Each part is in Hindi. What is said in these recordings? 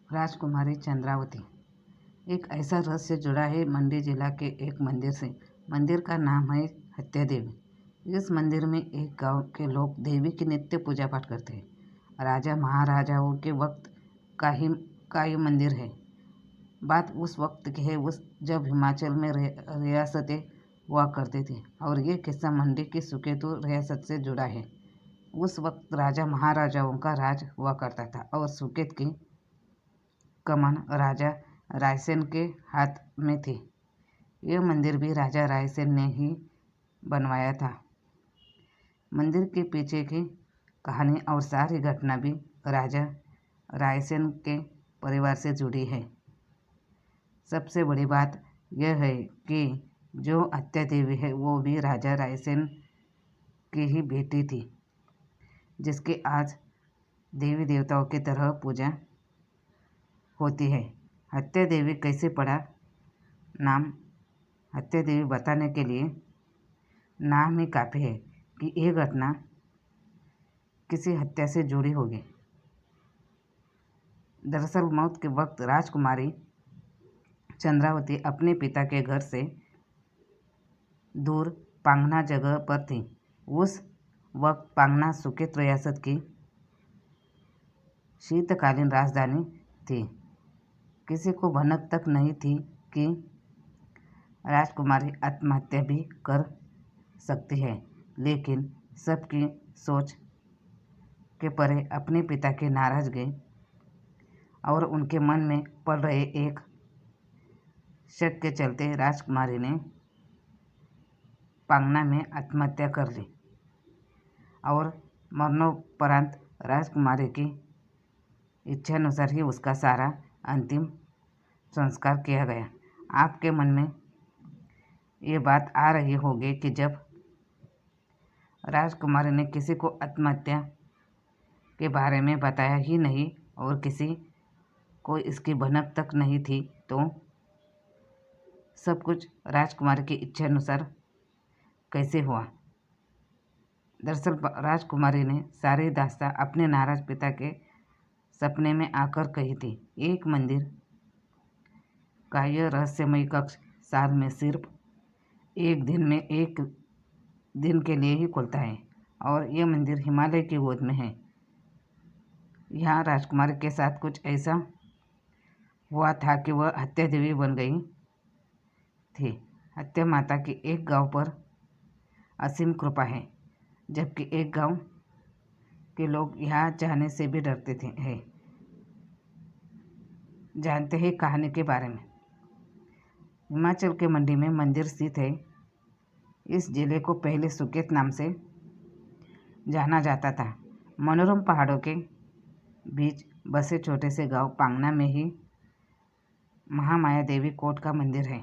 राजकुमारी चंद्रावती। एक ऐसा रहस्य जुड़ा है मंडी जिला के एक मंदिर से। मंदिर का नाम है हत्या देवी। इस मंदिर में एक गांव के लोग देवी की नित्य पूजा पाठ करते हैं। राजा महाराजाओं के वक्त का ये मंदिर है। बात उस वक्त की है जब हिमाचल में रियासतें हुआ करती थी और ये किस्सा मंडी की सुकेतु रियासत से जुड़ा है। उस वक्त राजा महाराजाओं का राज हुआ करता था और सुकेत की कमान राजा रायसेन के हाथ में थी। यह मंदिर भी राजा रायसेन ने ही बनवाया था। मंदिर के पीछे की कहानी और सारी घटना भी राजा रायसेन के परिवार से जुड़ी है। सबसे बड़ी बात यह है कि जो हत्या देवी है वो भी राजा रायसेन की ही बेटी थी, जिसकी आज देवी देवताओं की तरह पूजा होती है। हत्या देवी कैसे पड़ा नाम? हत्या देवी बताने के लिए नाम ही काफ़ी है कि यह घटना किसी हत्या से जुड़ी होगी। दरअसल मौत के वक्त राजकुमारी चंद्रावती अपने पिता के घर से दूर पांगना जगह पर थी। उस वक्त पांगना सुकेत रियासत की शीतकालीन राजधानी थी। किसी को भनक तक नहीं थी कि राजकुमारी आत्महत्या भी कर सकती है, लेकिन सबकी सोच के परे अपने पिता के नाराजगी और उनके मन में पल रहे एक शक के चलते राजकुमारी ने पांगना में आत्महत्या कर ली और मरणोपरांत राजकुमारी की इच्छानुसार ही उसका सारा अंतिम संस्कार किया गया। आपके मन में ये बात आ रही होगी कि जब राजकुमारी ने किसी को आत्महत्या के बारे में बताया ही नहीं और किसी को इसकी भनक तक नहीं थी, तो सब कुछ राजकुमारी की इच्छानुसार कैसे हुआ? दरअसल राजकुमारी ने सारी दास्तां अपने नाराज पिता के सपने में आकर कही थी। एक मंदिर का यह रहस्यमय कक्ष साल में सिर्फ एक दिन के लिए ही खुलता है और यह मंदिर हिमालय की गोद में है। यहाँ राजकुमारी के साथ कुछ ऐसा हुआ था कि वह हत्या देवी बन गई थी। हत्या माता की एक गांव पर असीम कृपा है, जबकि एक गांव के लोग यहाँ जाने से भी डरते थे। जानते हैं कहानी के बारे में। हिमाचल के मंडी में मंदिर स्थित है। इस जिले को पहले सुकेत नाम से जाना जाता था। मनोरम पहाड़ों के बीच बसे छोटे से गांव पांगना में ही महामाया देवी कोट का मंदिर है।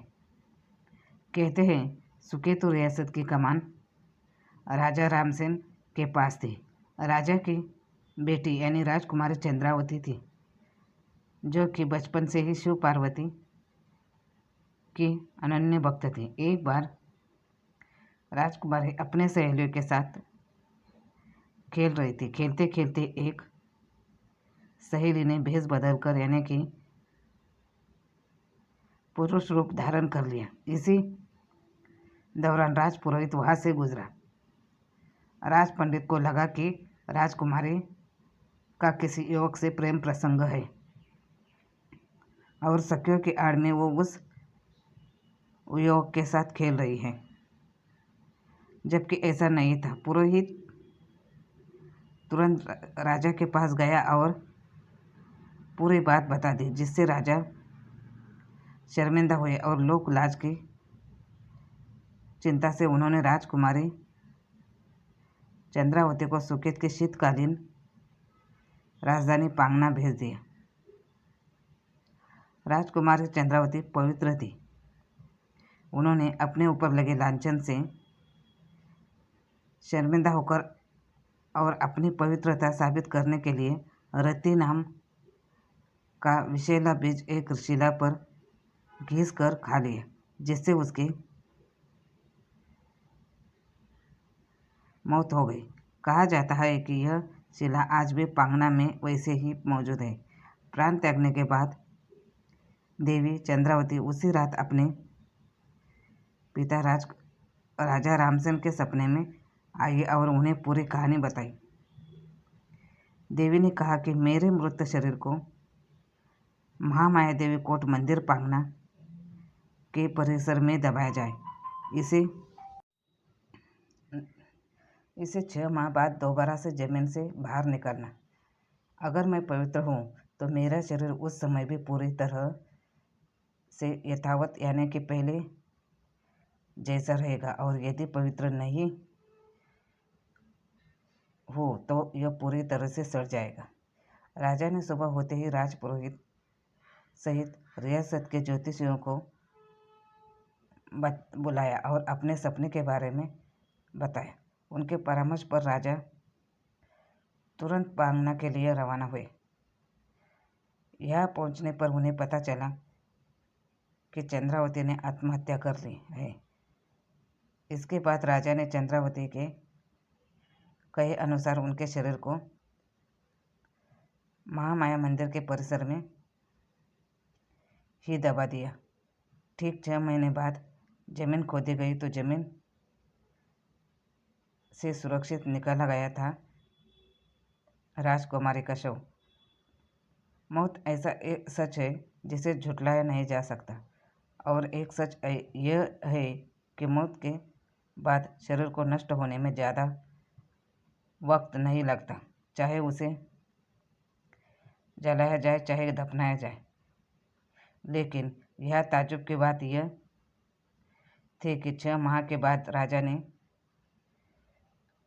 कहते हैं सुकेतु रियासत की कमान राजा रामसेन के पास थी। राजा की बेटी यानी राजकुमारी चंद्रावती थी, जो कि बचपन से ही शिव पार्वती की अनन्य भक्त थी। एक बार राजकुमारी अपने सहेलियों के साथ खेल रही थी। खेलते खेलते एक सहेली ने भेष बदलकर यानी कि पुरुष रूप धारण कर लिया। इसी दौरान राजपुरोहित वहां से गुजरा। राज पंडित को लगा कि राजकुमारी का किसी युवक से प्रेम प्रसंग है और सखियों की आड़ में वो उस युवक के साथ खेल रही है, जबकि ऐसा नहीं था। पुरोहित तुरंत राजा के पास गया और पूरी बात बता दी, जिससे राजा शर्मिंदा हुए और लोक लाज की चिंता से उन्होंने राजकुमारी चंद्रावती को सुकेत की शीतकालीन राजधानी पांगना भेज दिया। राजकुमारी चंद्रावती पवित्र थी। उन्होंने अपने ऊपर लगे लांछन से शर्मिंदा होकर और अपनी पवित्रता साबित करने के लिए रति नाम का विषैला बीज एक शिला पर घिस कर खा लिया, जिससे उसकी मौत हो गई। कहा जाता है कि यह शिला आज भी पांगना में वैसे ही मौजूद है। प्राण त्यागने के बाद देवी चंद्रावती उसी रात अपने पिता राजा रामसेन के सपने में आई और उन्हें पूरी कहानी बताई। देवी ने कहा कि मेरे मृत शरीर को महामाया देवी कोट मंदिर पांगना के परिसर में दबाया जाए। इसे 6 माह बाद दोबारा से जमीन से बाहर निकालना। अगर मैं पवित्र हूँ तो मेरा शरीर उस समय भी पूरी तरह से यथावत यानी कि पहले जैसा रहेगा, और यदि पवित्र नहीं हो तो यह पूरी तरह से सड़ जाएगा। राजा ने सुबह होते ही राजपुरोहित सहित रियासत के ज्योतिषियों को बुलाया और अपने सपने के बारे में बताया। उनके परामर्श पर राजा तुरंत पांगना के लिए रवाना हुए। यहाँ पहुँचने पर उन्हें पता चला कि चंद्रावती ने आत्महत्या कर ली है। इसके बाद राजा ने चंद्रावती के कहे अनुसार उनके शरीर को महामाया मंदिर के परिसर में ही दबा दिया। ठीक 6 महीने बाद जमीन खोदी गई तो जमीन से सुरक्षित निकाला गया था राजकुमारी का शव। मौत ऐसा एक सच है जिसे झुटलाया नहीं जा सकता, और एक सच यह है कि मौत के बाद शरीर को नष्ट होने में ज़्यादा वक्त नहीं लगता, चाहे उसे जलाया जाए चाहे दफनाया जाए। लेकिन यह ताज्जुब की बात यह थी कि 6 माह के बाद राजा ने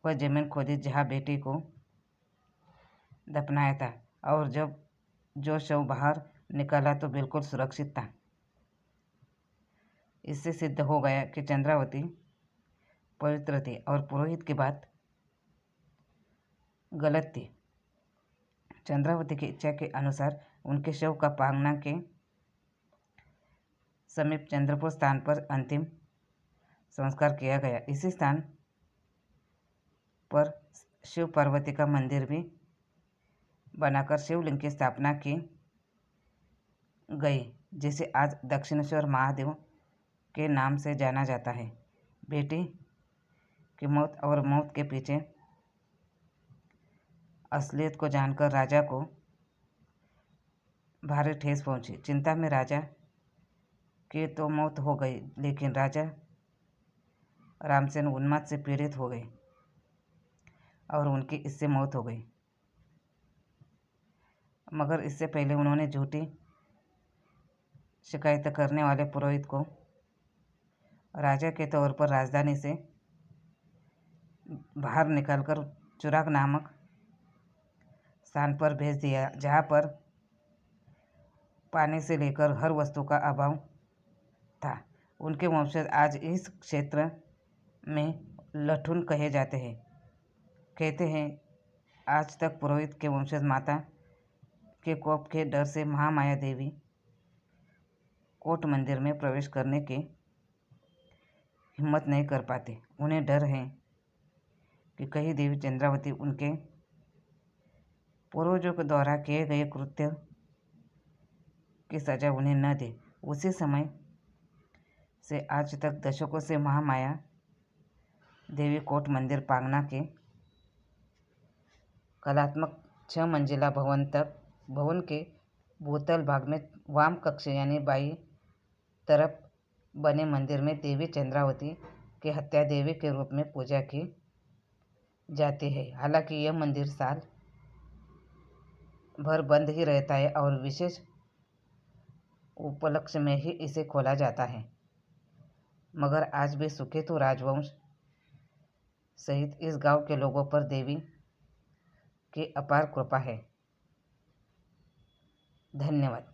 वह जमीन खोदी जहाँ बेटी को दफनाया था, और जब जो शव बाहर निकाला तो बिल्कुल सुरक्षित था। इससे सिद्ध हो गया कि चंद्रावती पवित्र थी और पुरोहित की बात गलत थी। चंद्रावती की इच्छा के अनुसार उनके शव का पांगना के समीप चंद्रपुर स्थान पर अंतिम संस्कार किया गया। इसी स्थान पर शिव पार्वती का मंदिर भी बनाकर शिवलिंग की स्थापना की गई, जिसे आज दक्षिणेश्वर महादेव के नाम से जाना जाता है। बेटी की मौत और मौत के पीछे असलियत को जानकर राजा को भारी ठेस पहुंची। चिंता में राजा की तो मौत हो गई, लेकिन राजा रामसेन उन्माद से पीड़ित हो गए और उनकी इससे मौत हो गई। मगर इससे पहले उन्होंने झूठी शिकायत करने वाले पुरोहित को राजा के तौर पर राजधानी से बाहर निकालकर चुराग नामक स्थान पर भेज दिया, जहाँ पर पानी से लेकर हर वस्तु का अभाव था। उनके वंशज आज इस क्षेत्र में लठुन कहे जाते हैं। कहते हैं आज तक पुरोहित के वंशज माता के कोप के डर से महामाया देवी कोट मंदिर में प्रवेश करने की हिम्मत नहीं कर पाते। उन्हें डर है कि कहीं देवी चंद्रावती उनके पूर्वजों के द्वारा किए गए कृत्य की सजा उन्हें न दे। उसी समय से आज तक दशकों से महामाया देवी कोट मंदिर पांगना के कलात्मक 6 मंजिला भवन के भूतल भाग में वाम कक्ष यानी बाई तरफ बने मंदिर में देवी चंद्रावती की हत्या देवी के रूप में पूजा की जाती है। हालांकि यह मंदिर साल भर बंद ही रहता है और विशेष उपलक्ष्य में ही इसे खोला जाता है। मगर आज भी सुकेतु राजवंश सहित इस गांव के लोगों पर देवी की अपार कृपा है। धन्यवाद।